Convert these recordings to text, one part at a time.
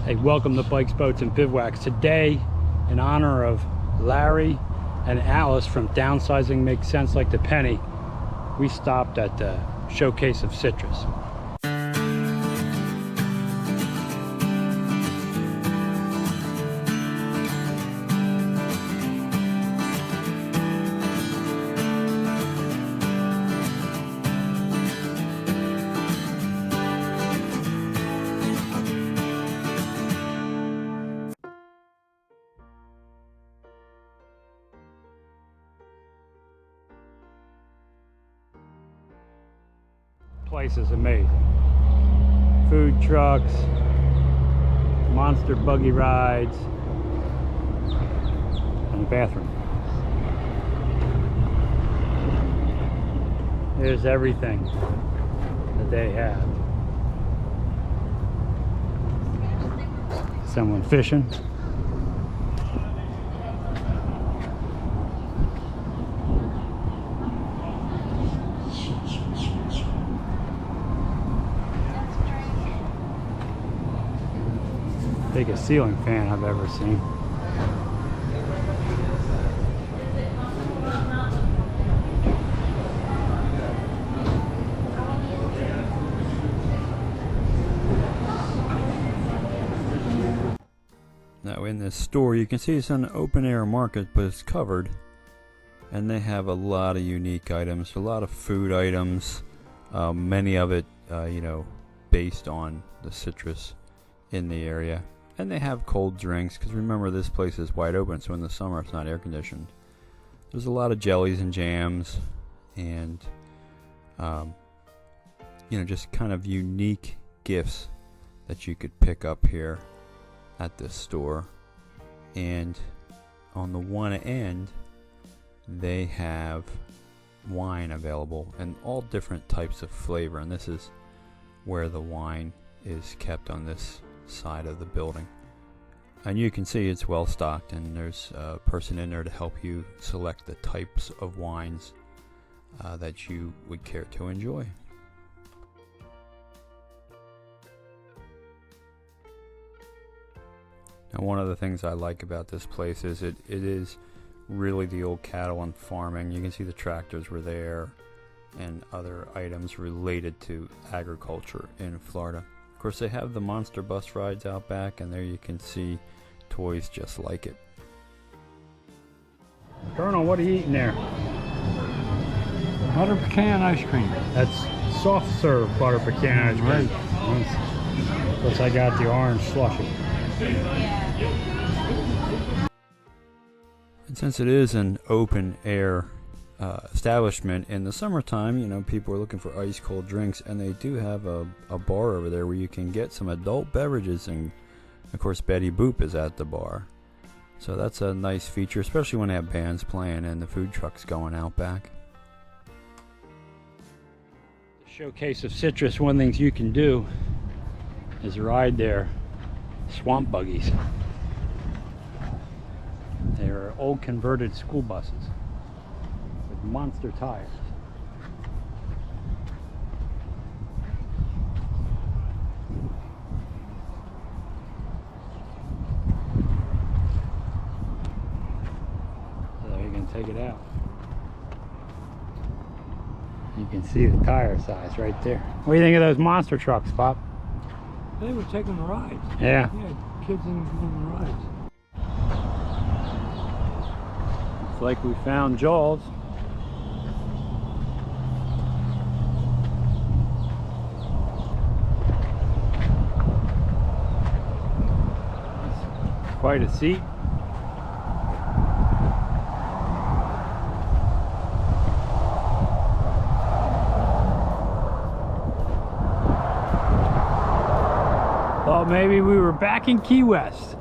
Hey, welcome to Bikes, Boats, and Bivouacs. Today, in honor of Larry and Alice from Downsizing Makes Sense Like the Penny, we stopped at the Showcase of Citrus. Place is amazing. Food trucks, monster buggy rides, and a bathroom. There's everything that they have. Someone fishing. Biggest ceiling fan I've ever seen. Now in this store you can see it's an open air market, but it's covered, and they have a lot of unique items, a lot of food items, many of it based on the citrus in the area. And they have cold drinks, because remember, this place is wide open, so in the summer it's not air conditioned. There's a lot of jellies and jams, and just kind of unique gifts that you could pick up here at this store. And on the one end, they have wine available and all different types of flavor, and this is where the wine is kept on this side of the building. And you can see it's well stocked, and there's a person in there to help you select the types of wines that you would care to enjoy. Now, one of the things I like about this place is it is really the old cattle and farming. You can see the tractors were there and other items related to agriculture in Florida. Of course, they have the monster bus rides out back, and there you can see toys just like it. Colonel, what are you eating there? Butter pecan ice cream. That's soft serve butter pecan ice cream. Right. Plus I got the orange slushie. And since it is an open air establishment in the summertime, people are looking for ice cold drinks, and they do have a bar over there where you can get some adult beverages, and of course Betty Boop is at the bar, so that's a nice feature, especially when they have bands playing and the food trucks going out back. The Showcase of Citrus, one of the things you can do is ride their swamp buggies. They're old converted school buses with monster tires. So you can take it out. You can see the tire size right there. What do you think of those monster trucks, Pop? They were taking the rides. Yeah. Yeah, kids in the rides. It's like we found Jaws. It's quite a seat. Thought maybe we were back in Key West.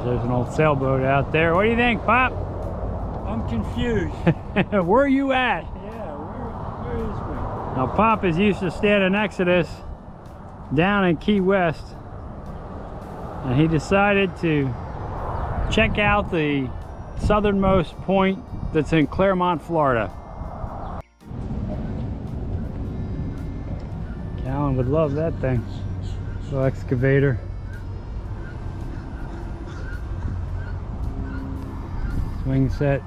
There's an old sailboat out there. What do you think, Pop? I'm confused. Where are you at? Yeah, where is we? Now, Pop is used to standing next to this down in Key West, and he decided to check out the southernmost point that's in Clermont, Florida. Alan would love that thing. Little excavator. Swing set.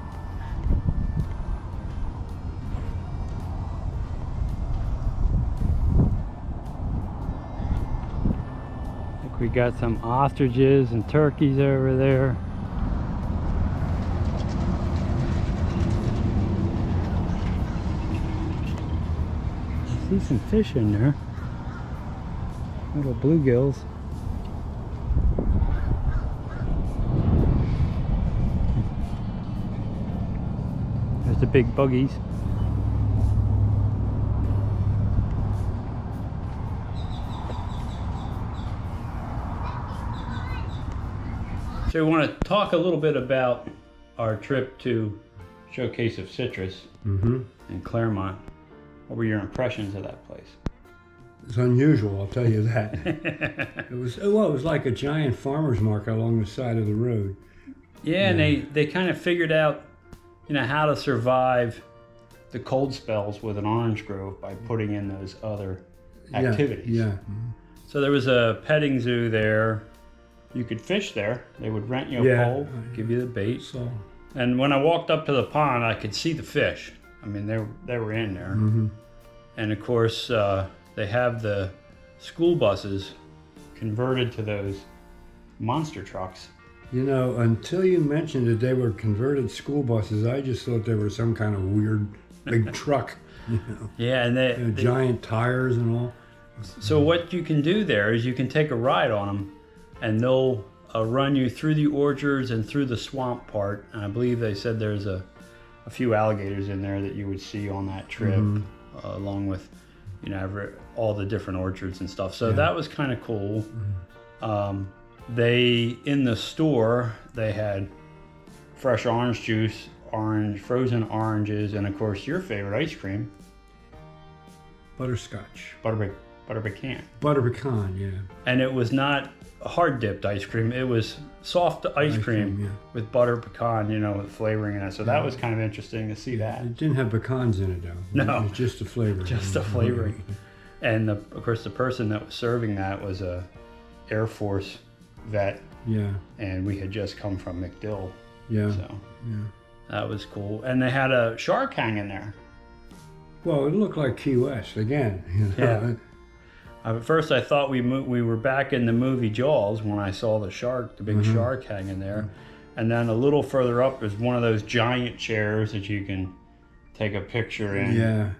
I think we got some ostriches and turkeys over there. I see some fish in there. Little bluegills. There's the big buggies. So we want to talk a little bit about our trip to Showcase of Citrus in Clermont. What were your impressions of that place? It's unusual, I'll tell you that. It was like a giant farmer's market along the side of the road. Yeah, and they kind of figured out, how to survive the cold spells with an orange grove by putting in those other activities. Yeah. So there was a petting zoo there. You could fish there. They would rent you a pole, give you the bait. So, and when I walked up to the pond, I could see the fish. I mean, they were in there. And of course, they have the school buses converted to those monster trucks. Until you mentioned that they were converted school buses, I just thought they were some kind of weird big truck. Yeah, and they giant tires and all. So what you can do there is you can take a ride on them, and they'll run you through the orchards and through the swamp part. And I believe they said there's a few alligators in there that you would see on that trip, along with all the different orchards and stuff. So that was kind of cool. They, in the store, they had fresh orange juice, frozen oranges, and of course your favorite ice cream. Butterscotch. Butter pecan. Butter pecan, yeah. And it was not hard dipped ice cream. It was soft ice cream with butter pecan, with flavoring in it. So that was kind of interesting to see that. It didn't have pecans in it though. No. It was just the flavor. Just the flavoring. And of course the person that was serving that was a Air Force vet. Yeah. And we had just come from MacDill. Yeah. So that was cool. And they had a shark hanging there. Well, it looked like Key West again. Yeah. At first I thought we were back in the movie Jaws when I saw the big shark hanging there. And then a little further up is one of those giant chairs that you can take a picture in. Yeah.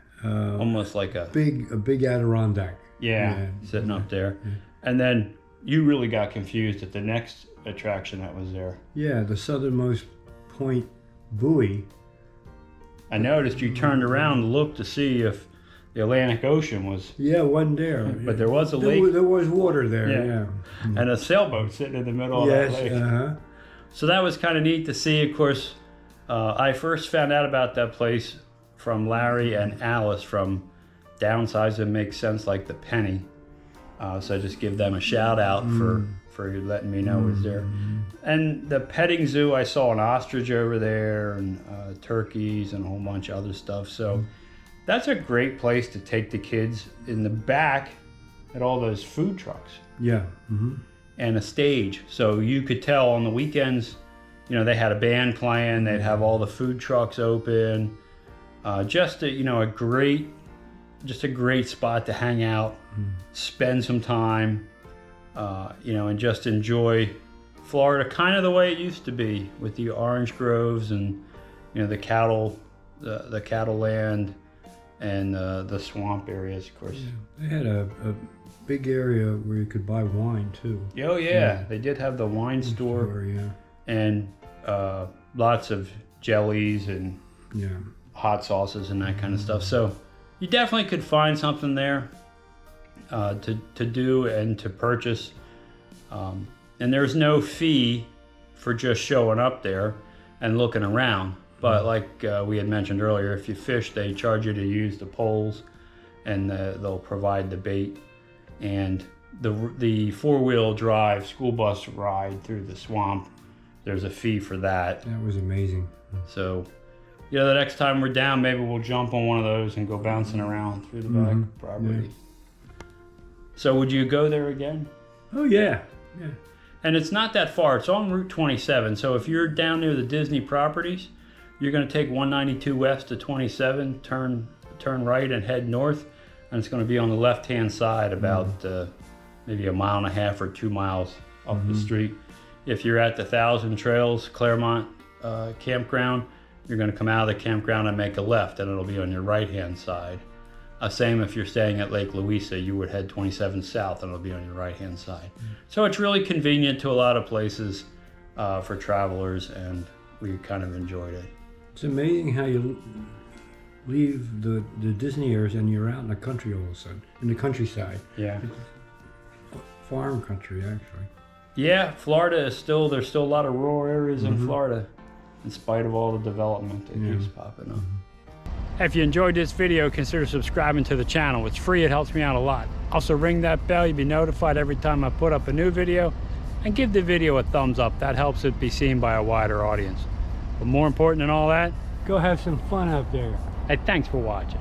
Almost like a big Adirondack. Yeah, sitting up there. Yeah. And then you really got confused at the next attraction that was there. Yeah, the Southernmost Buoy. I noticed you turned around to look to see if the Atlantic Ocean was... Yeah, wasn't there. But there was a lake. There was water there, yeah. And a sailboat sitting in the middle of that lake. So that was kind of neat to see. Of course, I first found out about that place from Larry and Alice from Downsize It Makes Sense Like the Penny. So I just give them a shout out for letting me know it was there. And the petting zoo, I saw an ostrich over there and turkeys and a whole bunch of other stuff. So that's a great place to take the kids. In the back at all those food trucks. Yeah. And a stage. So you could tell on the weekends, they had a band playing, they'd have all the food trucks open. Just a great spot to hang out, spend some time, and just enjoy Florida kind of the way it used to be with the orange groves and, the cattle land and the swamp areas, of course. Yeah. They had a big area where you could buy wine too. Oh yeah, they did have the wine store, and lots of jellies and hot sauces and that kind of stuff. So you definitely could find something there to do and to purchase. And there's no fee for just showing up there and looking around. But like we had mentioned earlier, if you fish, they charge you to use the poles, and they'll provide the bait. And the four-wheel drive school bus ride through the swamp, there's a fee for that. That was amazing. So, the next time we're down, maybe we'll jump on one of those and go bouncing around through the back property. So would you go there again? Oh yeah, yeah. And it's not that far. It's on Route 27. So if you're down near the Disney properties, you're going to take 192 west to 27, turn right and head north, and it's going to be on the left-hand side about maybe 1.5 miles or 2 miles up the street. If you're at the Thousand Trails Clermont campground, you're going to come out of the campground and make a left, and it'll be on your right-hand side. Same if you're staying at Lake Louisa, you would head 27 south and it'll be on your right-hand side. So it's really convenient to a lot of places for travelers, and we kind of enjoyed it. It's amazing how you leave the Disney areas and you're out in the country all of a sudden, in the countryside. Yeah. Farm country, actually. Yeah, Florida is there's still a lot of rural areas in Florida, in spite of all the development that keeps popping up. If you enjoyed this video, consider subscribing to the channel. It's free, it helps me out a lot. Also ring that bell, you'll be notified every time I put up a new video, and give the video a thumbs up. That helps it be seen by a wider audience. But more important than all that, Go have some fun out there. hey, thanks for watching.